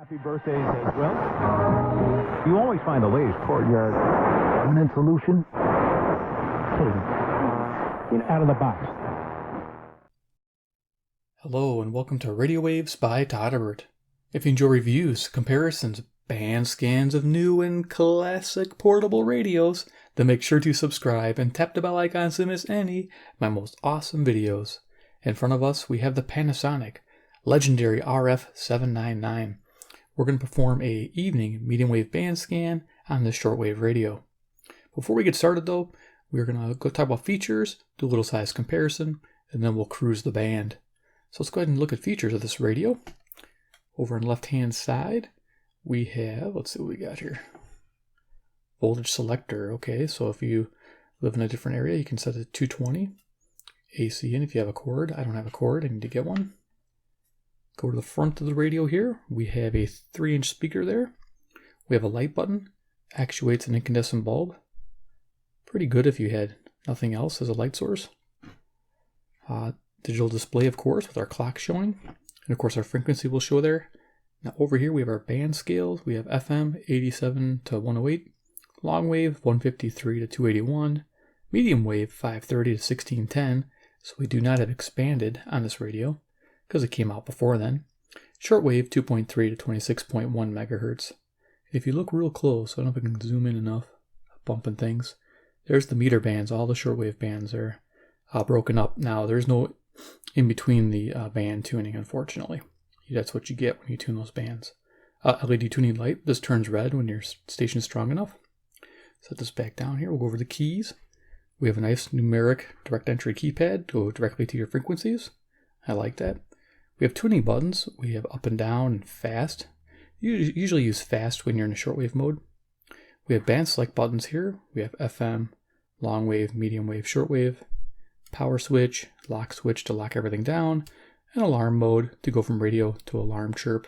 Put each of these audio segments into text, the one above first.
Happy birthdays as well. You always find the latest courtyard permanent solution. Out of the box. Hello and welcome to Radio Waves by Todderbert. If you enjoy reviews, comparisons, band scans of new and classic portable radios, then make sure to subscribe and tap the bell icon to miss any of my most awesome videos. In front of us we have the Panasonic legendary RF-799. We're going to perform a evening medium wave band scan on this shortwave radio. Before we get started though, we're going to go talk about features, do a little size comparison, and then we'll cruise the band. So let's go ahead and look at features of this radio. Over on the left hand side, we have, let's see what we got here. Voltage selector, okay, so if you live in a different area, you can set it to 220. AC in if you have a cord. I don't have a cord, I need to get one. Go to the front of the radio here. We have a 3-inch speaker there. We have a light button. Actuates an incandescent bulb. Pretty good if you had nothing else as a light source. Digital display, of course, with our clock showing. And of course our frequency will show there. Now over here we have our band scales. We have FM 87 to 108. Long wave 153 to 281. Medium wave 530 to 1610. So we do not have expanded on this radio, because it came out before then. Shortwave 2.3 to 26.1 megahertz. If you look real close, I don't know if I can zoom in enough, bumping things. There's the meter bands, all the shortwave bands are broken up. Now there's no in between the band tuning, unfortunately. That's what you get when you tune those bands. LED tuning light, this turns red when your station's strong enough. Set this back down here, we'll go over the keys. We have a nice numeric direct entry keypad to go directly to your frequencies. I like that. We have tuning buttons. We have up and down and fast. You usually use fast when you're in a shortwave mode. We have band select buttons here. We have FM, long wave, medium wave, shortwave, power switch, lock switch to lock everything down, and alarm mode to go from radio to alarm chirp.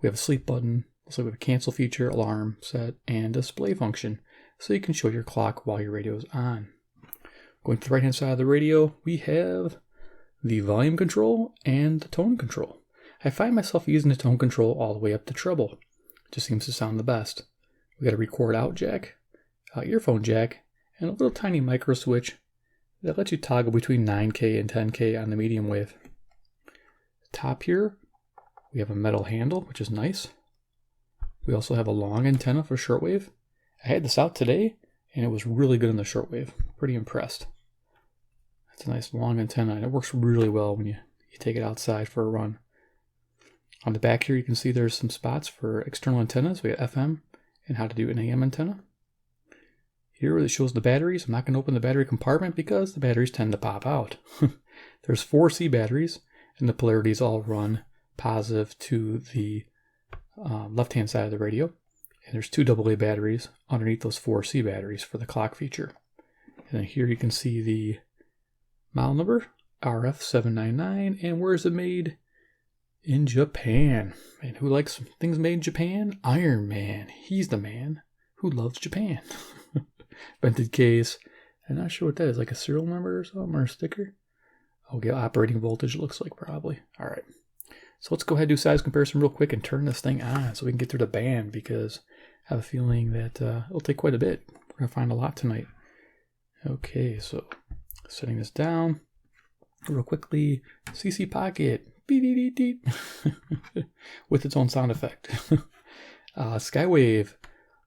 We have a sleep button. Also we have a cancel feature, alarm set, and display function. So you can show your clock while your radio is on. Going to the right hand side of the radio, we have the volume control and the tone control. I find myself using the tone control all the way up to treble. It just seems to sound the best. We got a record out jack, earphone jack, and a little tiny micro switch that lets you toggle between 9K and 10K on the medium wave. Top here, we have a metal handle, which is nice. We also have a long antenna for shortwave. I had this out today, and it was really good in the shortwave. Pretty impressed. It's a nice long antenna, and it works really well when you take it outside for a run. On the back here, you can see there's some spots for external antennas. We have FM and how to do an AM antenna. Here it shows the batteries. I'm not going to open the battery compartment because the batteries tend to pop out. There's 4 C batteries, and the polarities all run positive to the left-hand side of the radio. And there's 2 AA batteries underneath those 4 C batteries for the clock feature. And then here you can see the model number, RF-799, and where is it made? In Japan. And who likes things made in Japan? Iron Man. He's the man who loves Japan. Vented case. I'm not sure what that is, like a serial number or something, or a sticker? Okay, operating voltage looks like probably. All right. So let's go ahead and do size comparison real quick and turn this thing on so we can get through the band, because I have a feeling that it'll take quite a bit. We're going to find a lot tonight. Okay, so setting this down real quickly. CC Pocket. With its own sound effect. Skywave.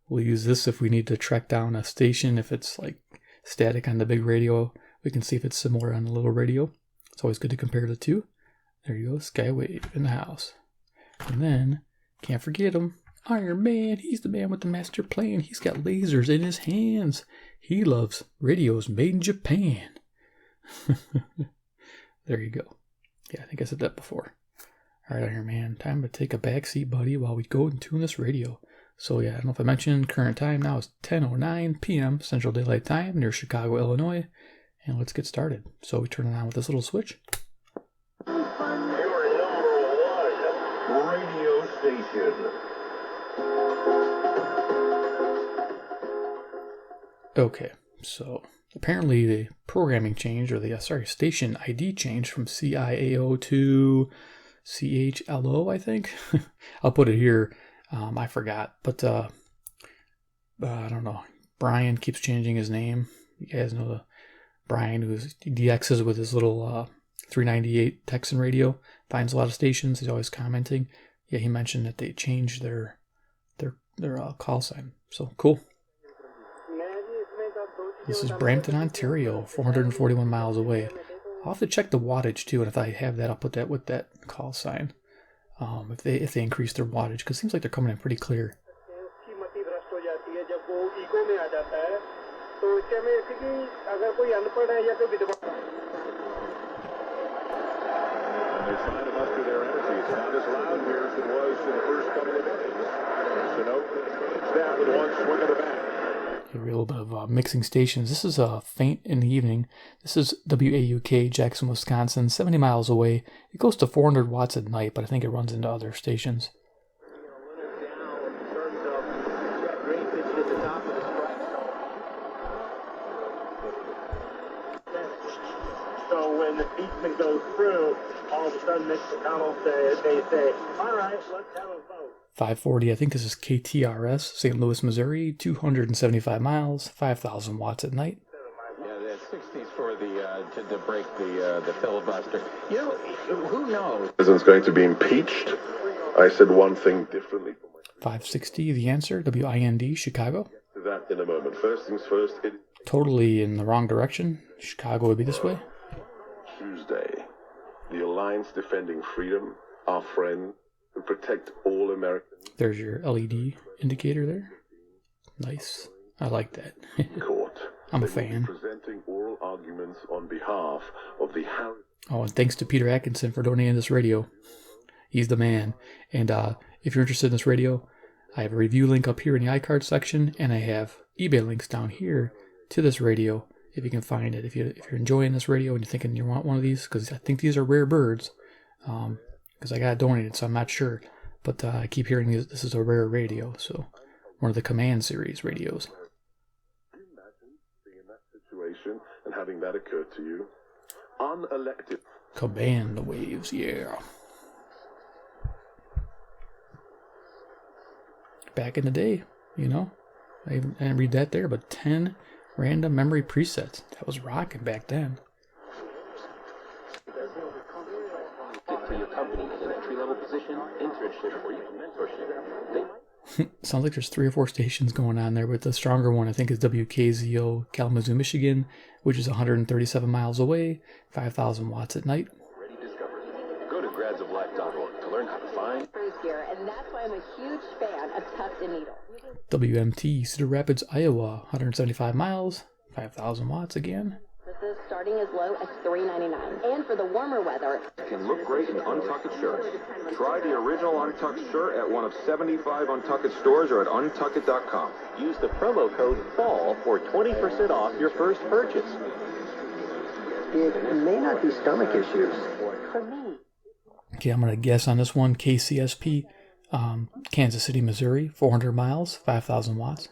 We'll use this if we need to track down a station. If it's like static on the big radio, we can see if it's similar on the little radio. It's always good to compare the two. There you go, Skywave in the house. And then, can't forget him, Iron Man. He's the man with the master plan. He's got lasers in his hands. He loves radios made in Japan. There you go. Yeah, I think I said that before. All right, Iron Man, time to take a back seat, buddy, while we go and tune this radio. So yeah, I don't know if I mentioned, current time now is 10:09 p.m. Central Daylight Time near Chicago, Illinois. And let's get started. So we turn it on with this little switch. Your number 1 radio station. Okay, so apparently the programming changed, or the station ID changed from CIAO to CHLO, I think. I'll put it here. I forgot, but I don't know. Brian keeps changing his name. You guys know the Brian who's DXs with his little 398 Texan radio. Finds a lot of stations. He's always commenting. Yeah, he mentioned that they changed their call sign. So cool. This is Brampton, Ontario, 441 miles away. I'll have to check the wattage too, and if I have that, I'll put that with that call sign. If they increase their wattage, because it seems like they're coming in pretty clear. They're trying to muster their energy. It's not as loud here as it was in the first couple of innings. So no, it's that with one swing of the bat. A little bit of mixing stations. This is faint in the evening. This is WAUK, Jackson, Wisconsin, 70 miles away. It goes to 400 watts at night, but I think it runs into other stations. So when the beatman goes through, all of a sudden Mitch McConnell they say, all right, let's have a vote. 540, I think this is KTRS, St. Louis, Missouri, 275 miles, 5,000 watts at night. Yeah, the 60s for the to break the filibuster. You know, who knows? The president's going to be impeached. I said one thing differently. 560, the answer, WIND, Chicago. To that in a moment. First things first. Totally in the wrong direction. Chicago would be this way. Tuesday, the Alliance Defending Freedom, our friend, who protect all Americans. There's your LED indicator there. Nice. I like that. Court. I'm a fan. Presenting oral arguments on behalf of the Harris. Oh, and thanks to Peter Atkinson for donating this radio. He's the man. And if you're interested in this radio, I have a review link up here in the iCard section, and I have eBay links down here to this radio if you can find it. If you're enjoying this radio and you're thinking you want one of these, because I think these are rare birds, because I got it donated, so I'm not sure. But I keep hearing this is a rare radio, so one of the Command Series radios. Can you imagine being in that situation and having that occur to you? Unelected. Command waves, yeah. Back in the day, you know, I didn't read that there, but 10 random memory presets. That was rocking back then. For your company in an entry-level position, internship, or even mentorship. Sounds like there's 3 or 4 stations going on there, but the stronger one I think is WKZO Kalamazoo, Michigan, which is 137 miles away, 5,000 watts at night. Already discovered. Go to gradsoflife.org to learn how to find. Here, and that's why I'm a huge fan of Tuft and Needle. WMT Cedar Rapids, Iowa, 175 miles, 5,000 watts again. This is starting as low as $3.99. And for the warmer weather, Can look great in untucked shirts. Try the original untucked shirt at one of 75 untucked stores or at untucked.com. Use the promo code FALL for 20% off your first purchase. It may not be stomach issues. for me. Okay, I'm going to guess on this one. KCSP, Kansas City, Missouri, 400 miles, 5,000 watts.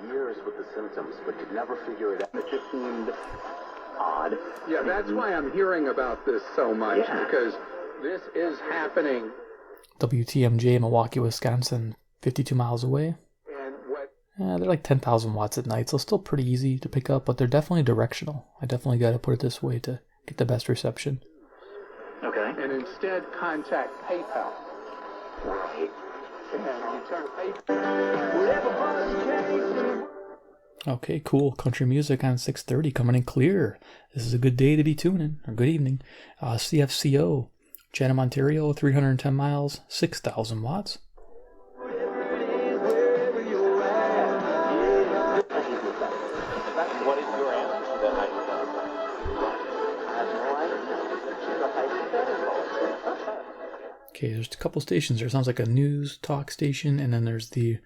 Years with the symptoms, but could never figure it out. It just seemed odd. Yeah, that's why I'm hearing about this so much, because this is happening. WTMJ, Milwaukee, Wisconsin, 52 miles away. And what? They're like 10,000 watts at night, so still pretty easy to pick up, but they're definitely directional. I definitely got to put it this way to get the best reception. Okay. And instead, contact PayPal. Right. And you turn PayPal. Okay, cool. Country music on 630 coming in clear. This is a good day to be tuning, or good evening. CFCO, Chatham, Ontario, 310 miles, 6,000 watts. What is your answer to that hypothetical? Okay, there's a couple stations there. Sounds like a news talk station, and then there's the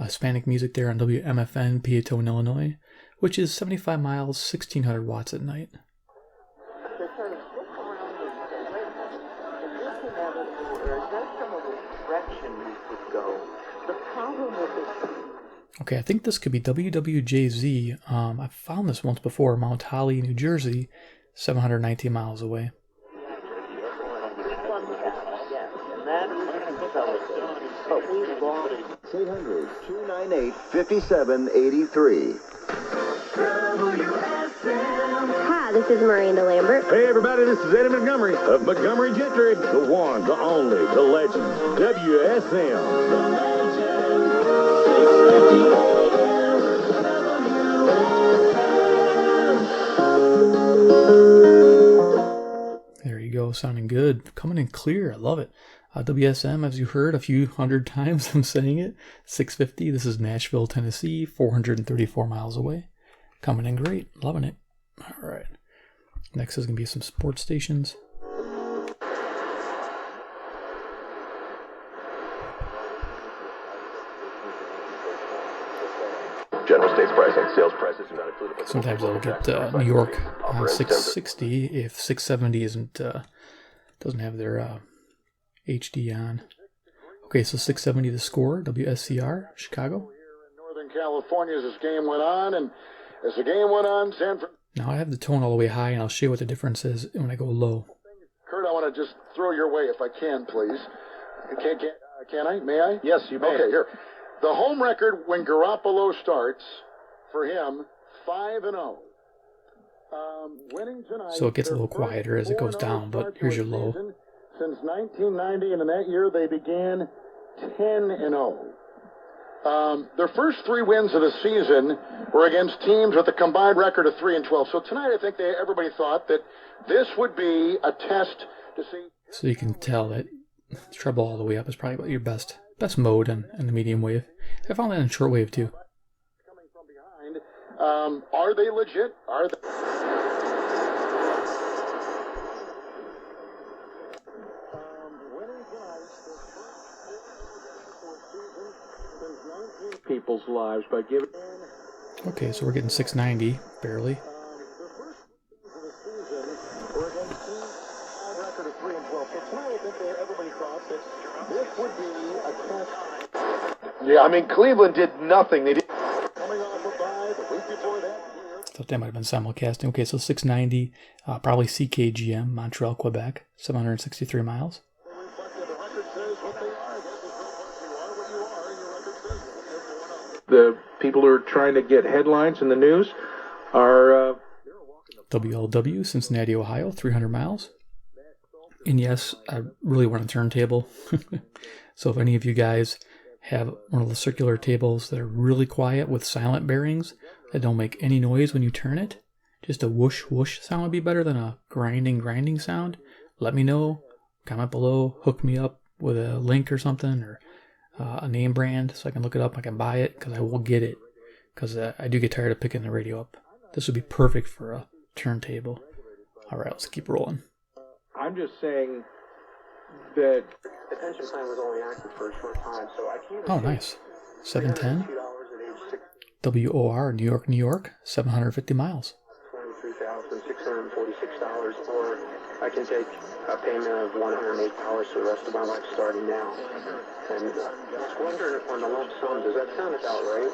Hispanic music there on WMFN, Peatone, Illinois, which is 75 miles, 1,600 watts at night. Okay, I think this could be WWJZ. I found this once before, Mount Holly, New Jersey, 719 miles away. activity. 800-298-5783. Hi, this is Miranda Lambert. Hey everybody, this is Eddie Montgomery of Montgomery Gentry. The one, the only, the legend, WSM. There you go, sounding good. Coming in clear, I love it. WSM, as you heard a few hundred times, I'm saying it, 650. This is Nashville, Tennessee, 434 miles away. Coming in great, loving it. All right. Next is going to be some sports stations. General States pricing, sales prices do not include. Sometimes I'll get New York 660 if 670 isn't doesn't have their HD on. Okay, so 670 the score, WSCR, Chicago. In Northern California as this game went on, and as the game went on, San Francisco. Now I have the tone all the way high, and I'll show you what the difference is when I go low. Kurt, I want to just throw your way if I can, please. Can I? May I? Yes, you may. Okay, here. The home record when Garoppolo starts for him, 5-0. Winning tonight. So it gets a little quieter as it goes down, but here's your low. Since 1990, and in that year they began 10-0. Their first 3 wins of the season were against teams with a combined record of 3-12. So tonight, I think everybody thought that this would be a test to see. So you can tell that treble all the way up is probably your best mode in the medium wave. I found that in shortwave too. Coming from behind, are they legit? Are they? People's lives by giving. Okay, so we're getting 690 barely. Yeah, I mean, Cleveland did nothing. They did. Thought that might have been simulcasting. Okay, so 690, probably CKGM, Montreal, Quebec, 763 miles. The people who are trying to get headlines in the news are WLW, Cincinnati, Ohio, 300 miles. And yes, I really want a turntable. So if any of you guys have one of the circular tables that are really quiet with silent bearings that don't make any noise when you turn it, just a whoosh whoosh sound would be better than a grinding sound, let me know. Comment below, hook me up with a link or something, or a name brand so I can look it up, I can buy it, because I will get it, because I do get tired of picking the radio up. This would be perfect for a turntable. Alright, let's keep rolling. I'm just saying that the pension plan was only active for a short time, so I can't. Oh, nice. 710. WOR, New York, New York, 750 miles. $23,646, or I can take a payment of $108 for the rest of my life starting now. And I was wondering if on the lump sum, does that sound about right?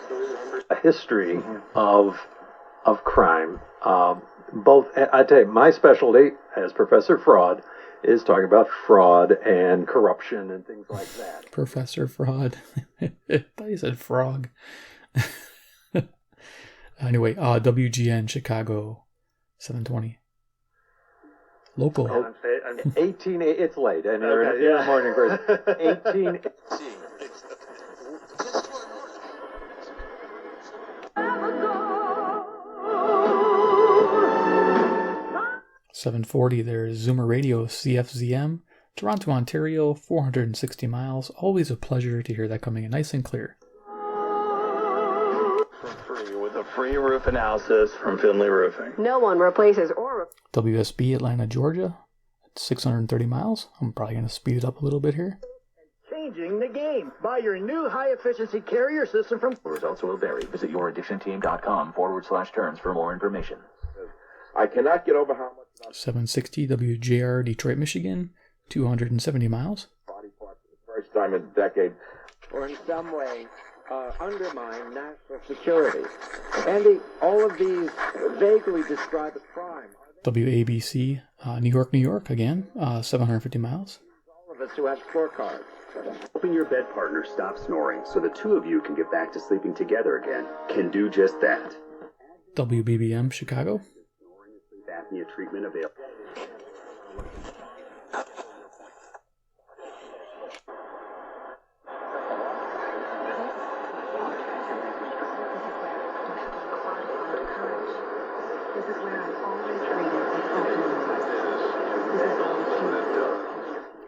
A history of crime. Both, I tell you, my specialty as Professor Fraud is talking about fraud and corruption and things like that. Professor Fraud. I thought you said frog. Anyway, WGN Chicago 720. Local. 18, it's late, and you're in the morning, Chris. 18. 740, there's Zoomer Radio CFZM, Toronto, Ontario, 460 miles. Always a pleasure to hear that coming in nice and clear. For free with a free roof analysis from Finley Roofing. No one replaces or... WSB, Atlanta, Georgia, 630 miles. I'm probably going to speed it up a little bit here. Changing the game. Buy your new high-efficiency carrier system from... Results will vary. Visit youraddictionteam.com/terms for more information. I cannot get over how much... 760 WJR, Detroit, Michigan, 270 miles. Body parts for the first time in a decade. Or in some way undermine national security. Andy, all of these vaguely describe a crime. WABC, New York, New York, again, 750 miles. All of a pilots who have scorecards. Helping your bed partner stop snoring so the two of you can get back to sleeping together again can do just that. WBBM Chicago. Apnea treatment available.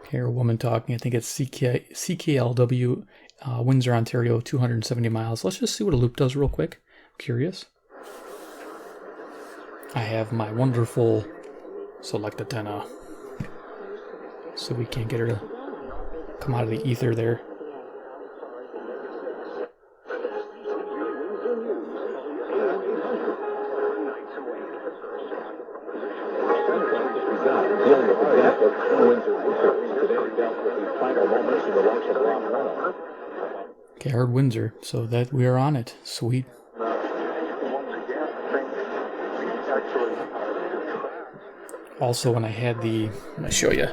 Hear a woman talking. I think it's CKLW, Windsor, Ontario, 270 miles. Let's just see what a loop does real quick. I'm curious. I have my wonderful Selector antenna, so we can't get her to come out of the ether there. Okay, I heard Windsor, so that we are on it. Sweet. Also, when I had the, I'm gonna show you.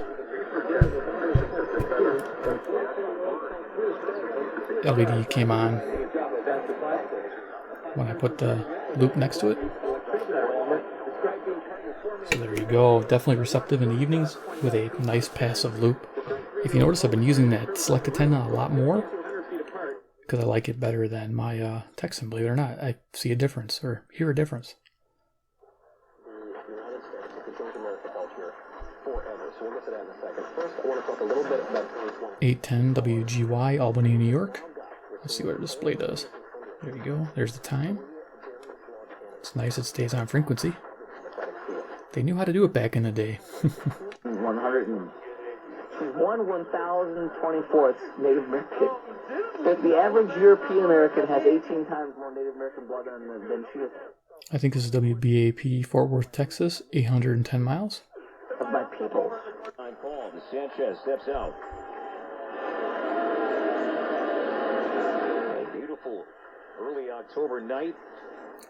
LED came on when I put the loop next to it. So there you go. Definitely receptive in the evenings with a nice passive loop. If you notice, I've been using that Select antenna a lot more because I like it better than my Texan, believe it or not. I see a difference, or hear a difference. 810 WGY, Albany, New York. Let's see what our display does. There you go. There's the time. It's nice it stays on frequency. They knew how to do it back in the day. 1/1024th Native American. If the average European American has 18 times more Native American blood than she is. I think this is WBAP, Fort Worth, Texas, 810 miles. Of my people. Paul, Sanchez steps out. A beautiful early October night.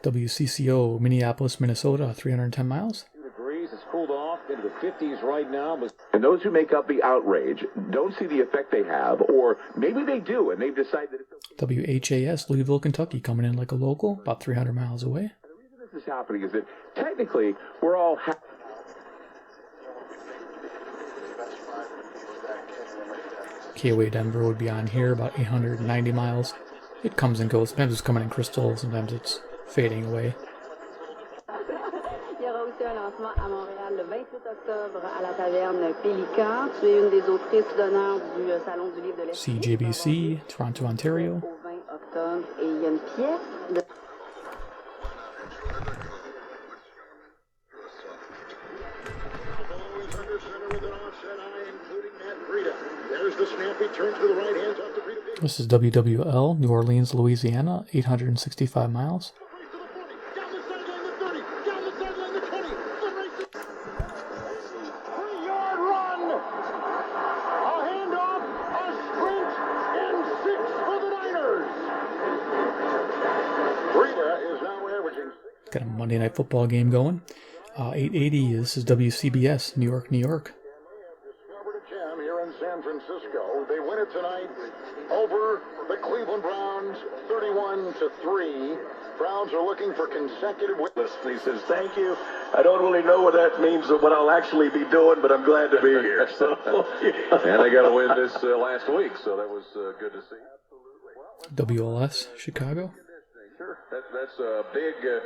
WCCO, Minneapolis, Minnesota, 310 miles. 2 degrees. It's cooled off into the 50s right now. But and those who make up the outrage don't see the effect they have, or maybe they do, and they've decided that it's okay. WHAS, Louisville, Kentucky, coming in like a local, about 300 miles away. The reason this is happening is that technically we're all KOA Denver would be on here, about 890 miles. It comes and goes. Sometimes it's coming in crystal, sometimes it's fading away. Il y aura aussi un lancement à Montréal le 28 octobre à la taverne Pélican. Tu es une des autrices d'honneur du Salon du Livre de l'Esprit. CJBC, Toronto, Ontario. Au 20 octobre. Et il y a une pièce de... This is WWL, New Orleans, Louisiana, 865 miles. Got a Monday Night Football game going. 880, this is WCBS, New York, New York. Here in San Francisco, they win it tonight over the Cleveland Browns, 31-3. Browns are looking for consecutive wins. He says, "Thank you. I don't really know what that means or what I'll actually be doing, but I'm glad to be here." So, and they got a win this last week, so that was good to see. WLS, Chicago. Sure, that's a big.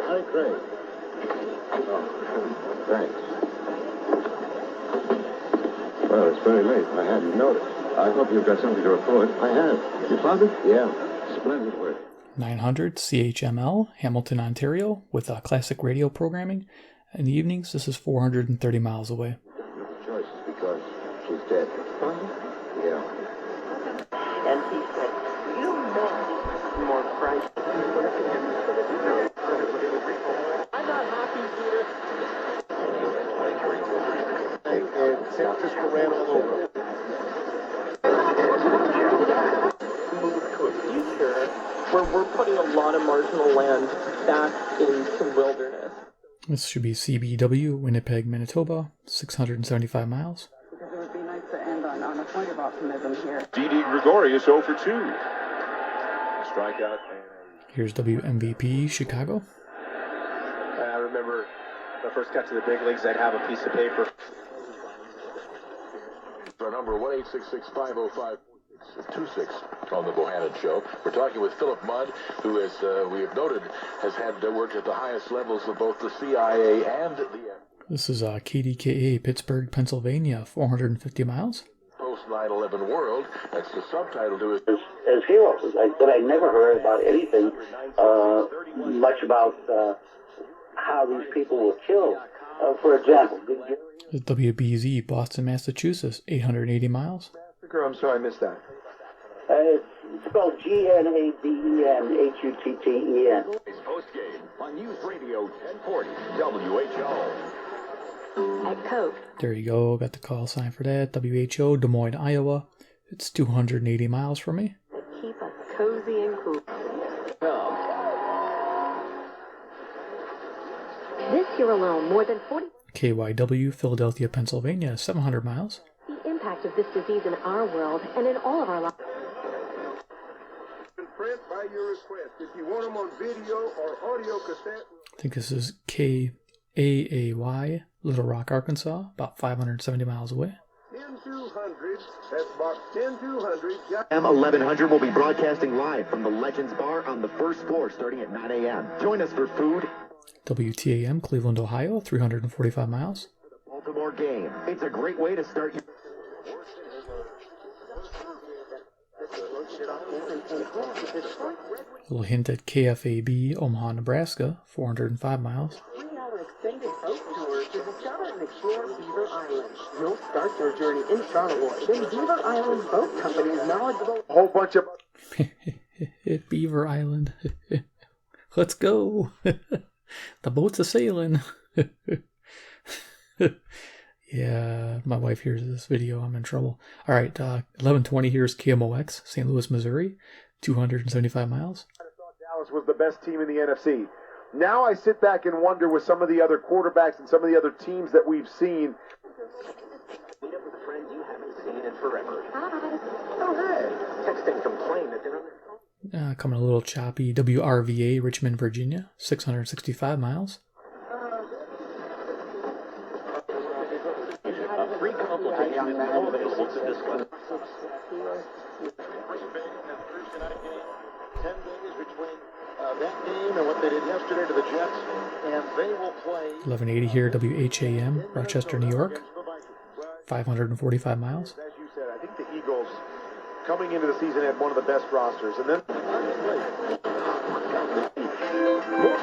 Hi, Craig. Thanks. Well, it's very late. I hadn't noticed. I hope you've got something to report. I have. You found it? Yeah. Splendid work. 900 CHML, Hamilton, Ontario, with classic radio programming. In the evenings, this is 430 miles away. Choice is because she's dead. Yeah. And he said, "You know more Christ." I'm not happy, Peter. San Francisco ran all over. Move to a future where we're putting a lot of marginal land back into wilderness. This should be CBW, Winnipeg, Manitoba, 675 miles. Because it would be nice to end on a point of optimism here. Didi Gregorius 0 for 2. Strikeout. Here's WMVP, Chicago. I remember the first cut to the big leagues, I'd have a piece of paper. Our number 1-866-505-26 on the Bohannon Show. We're talking with Philip Mudd, who, as we have noted, has had worked at the highest levels of both the CIA and the... This is KDKA, Pittsburgh, Pennsylvania, 450 miles. Post 9/11 world. That's the subtitle to it. As heroes. But I never heard about anything much about how these people were killed. For example, This is WBZ, Boston, Massachusetts, 880 miles. I'm sorry, I missed that. It's spelled GNADENHUTTEN. Post game on News Radio 1040 WHO. At Coke. There you go, got the call sign for that. WHO, Des Moines, Iowa. It's 280 miles from me. Keep us cozy and cool. This year alone, more than 40... KYW, Philadelphia, Pennsylvania, 700 miles. The impact of this disease in our world and in all of our lives. Print by your request. If you want them on video or audio cassette. I think this is KAAY, Little Rock, Arkansas, about 570 miles away. 10200, that's box 10200. M1100 will be broadcasting live from the Legends Bar on the first floor starting at 9 a.m. Join us for food. WTAM, Cleveland, Ohio, 345 miles. Baltimore game. It's a great way to start your... A little hint at KFAB, Omaha, Nebraska, 405 miles. 3-hour extended boat tour to discover and explore Beaver Island. You'll start your journey in Charlevoix. Then Beaver Island Boat Company is knowledgeable. A whole bunch of... Beaver Island. Let's go. The boats are sailing. Yeah, my wife hears this video. I'm in trouble. All right, 11:20. Here's KMOX, St. Louis, Missouri, 275 miles. I thought Dallas was the best team in the NFC. Now I sit back and wonder with some of the other quarterbacks and some of the other teams that we've seen. Meet up with a friend you haven't seen in forever. Oh, hey. Text and complain that they're on their phone. Coming a little choppy. WRVA, Richmond, Virginia, 665 miles. Free consultation is available to discuss. 10 days between that game and what they did yesterday to the Jets, and they will play. 1180 here, WHAM, Rochester, New York, 545 miles. As you said, I think the Eagles, coming into the season, had one of the best rosters, and then.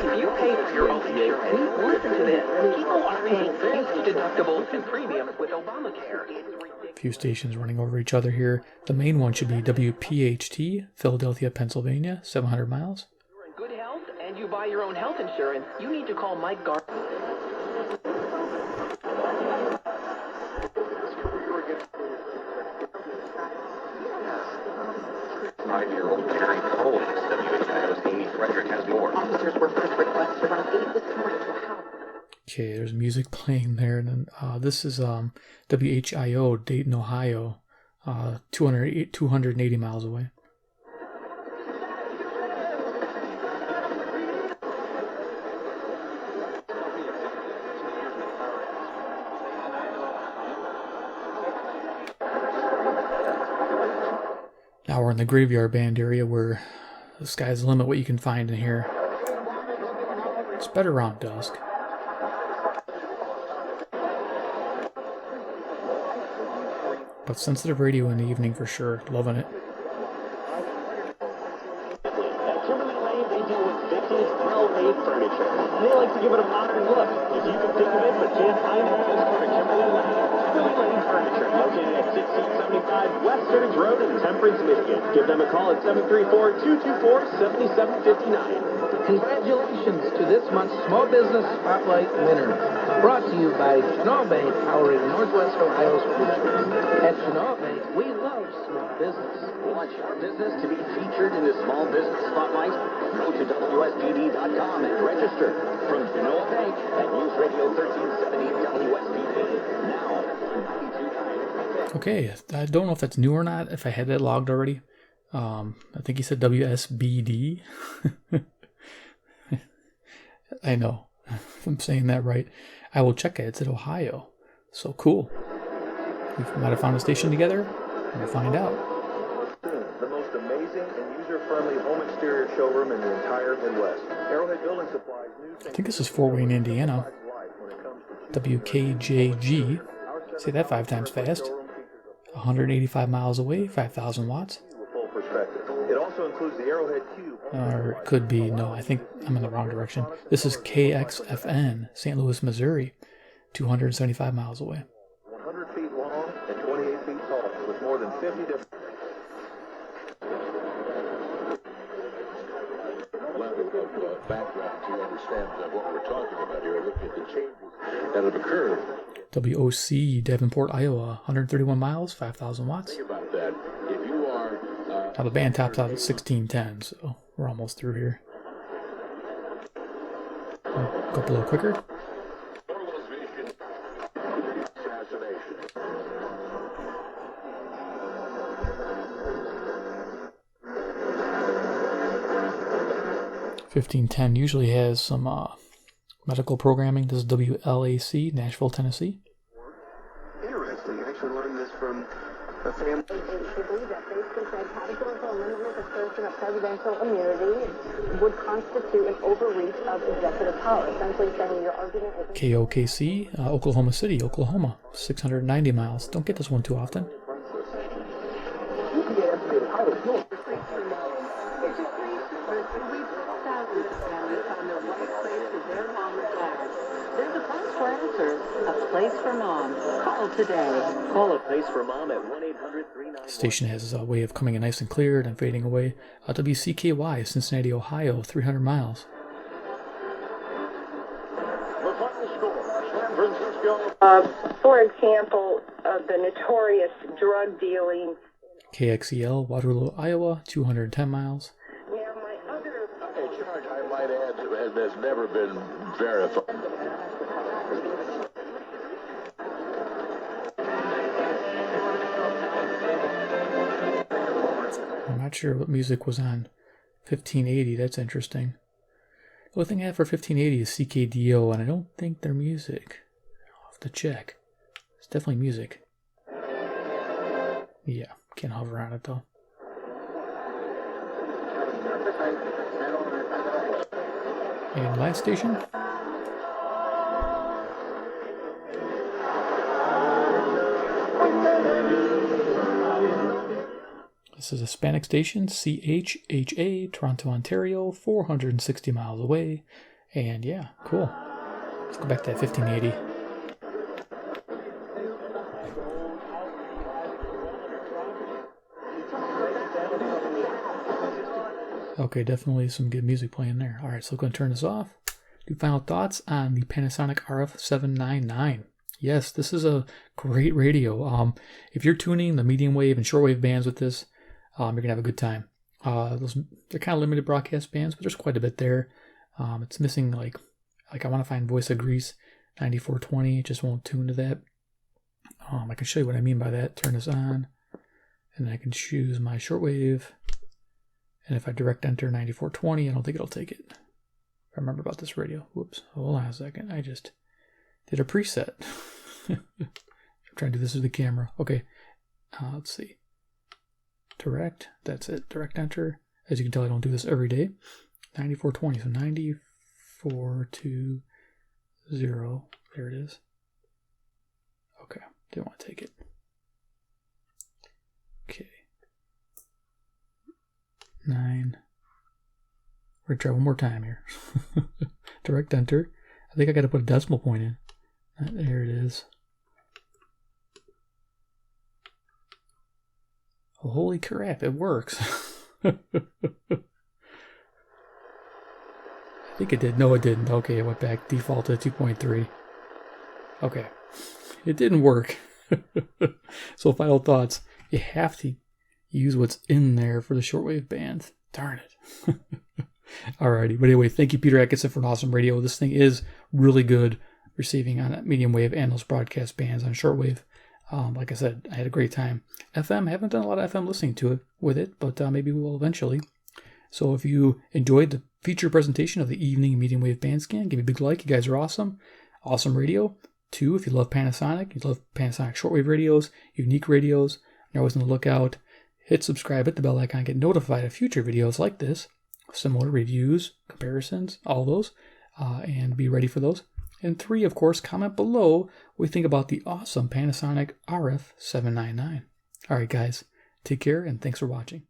If you pay for your health insurance, listen to this. People are paying huge deductibles and premiums with Obamacare. A few stations running over each other here. The main one should be WPHT, Philadelphia, Pennsylvania, 700 miles. You're in good health and you buy your own health insurance, you need to call Mike Gar. 5-year-old Jerry Cole. WHIO's Amy Frederick has more. Officers were first requested around 8 this morning to a house. Okay, there's music playing there. And then this is WHIO, Dayton, Ohio, 280 miles away. Now we're in the graveyard band area where the sky's the limit what you can find in here. It's better around dusk. But sensitive radio in the evening for sure. Loving it. Well-made furniture. And they like to give it a modern look. If you can think of it, but can't find it, just go to Kimberly Lane Furniture, located at 1675 West Stearns Road in Temperance, Michigan. Give them a call at 734-224-7759. Congratulations to this month's Small Business Spotlight winner. Brought to you by Shortwave, powering Northwest Ohio's future. At Shortwave, We love small business. Want your business to be featured in the Small Business Spotlight? Go to WSPD.com and register. From Genoa Bank and News Radio 1370 WSPD. Now, Okay, I don't know if that's new or not, if I had that logged already. I think he said WSBD. I know, if I'm saying that right. I will check it. It's in Ohio. So cool. We might have found a station together. We'll find out. The most amazing and user-friendly home exterior showroom in the entire Midwest. Arrowhead Building Supplies. I think this is Fort Wayne, Indiana. WKJG. Say that 5 times fast. 185 miles away, 5,000 watts. It also includes the Arrowhead Cube. Or it could be, no, I think I'm in the wrong direction. This is KXFN, St. Louis, Missouri, 275 miles away. 100 feet long and 28 feet tall, with more than 50 different... background to understand what we're talking about here, looking at the changes that have occurred. WOC, Davenport, Iowa, 131 miles, 5,000 watts. Think about that. If you are... Now the band tops out at 1610, so we're almost through here. Go up a little quicker. 1510 usually has some medical programming. This is WLAC, Nashville, Tennessee. Interesting. I actually learned this from a family. They believe that basically said having a limited assertion of presidential immunity would constitute an overreach of executive power, essentially saying your argument is... KOKC, Oklahoma City, Oklahoma, 690 miles. Don't get this one too often. There's a place for answers, a place for mom. Call today. Call a place for mom at 1-800-39... The station has a way of coming in nice and clear and fading away. WCKY, Cincinnati, Ohio, 300 miles. For example, the notorious drug dealing. KXEL, Waterloo, Iowa, 210 miles. A charge, I might add, has never been verified. I'm not sure what music was on 1580. That's interesting. The only thing I have for 1580 is CKDO, and I don't think they're music. I'll have to check. It's definitely music. Yeah, can't hover on it though. And last station. This is a Hispanic station, CHHA, Toronto, Ontario, 460 miles away. And yeah, cool. Let's go back to that 1580. Okay, definitely some good music playing there. Alright, so I'm going to turn this off. Do final thoughts on the Panasonic RF-799. Yes, this is a great radio. If you're tuning the medium wave and shortwave bands with this, you're going to have a good time. They're kind of limited broadcast bands, but there's quite a bit there. It's missing, like I want to find Voice of Greece 9420. It just won't tune to that. I can show you what I mean by that. Turn this on, and I can choose my shortwave. And if I direct enter 9420, I don't think it'll take it. If I remember about this radio. Whoops. Hold on a second. I just did a preset. I'm trying to do this with the camera. Okay. Let's see. Direct. That's it. Direct enter. As you can tell, I don't do this every day. 9420. So 9420. There it is. Okay. Didn't want to take it. Okay. 9. We're going to try one more time here. Direct enter. I think I got to put a decimal point in. There it is. Oh, holy crap, it works. I think it did. No, it didn't. Okay, it went back. Default to 2.3. Okay. It didn't work. So final thoughts. You have to use what's in there for the shortwave bands. Darn it. Alrighty, but anyway, thank you, Peter Atkinson, for an awesome radio. This thing is really good, receiving on medium wave and those broadcast bands on shortwave. Like I said, I had a great time. FM, haven't done a lot of FM listening to it with it, but maybe we will eventually. So if you enjoyed the feature presentation of the evening medium wave band scan, give me a big like. You guys are awesome. Awesome radio. 2, if you love Panasonic, you love Panasonic shortwave radios, unique radios, you're always on the lookout. Hit subscribe, hit the bell icon, get notified of future videos like this, similar reviews, comparisons, all those, and be ready for those. And 3, of course, comment below what you think about the awesome Panasonic RF-799. All right, guys, take care, and thanks for watching.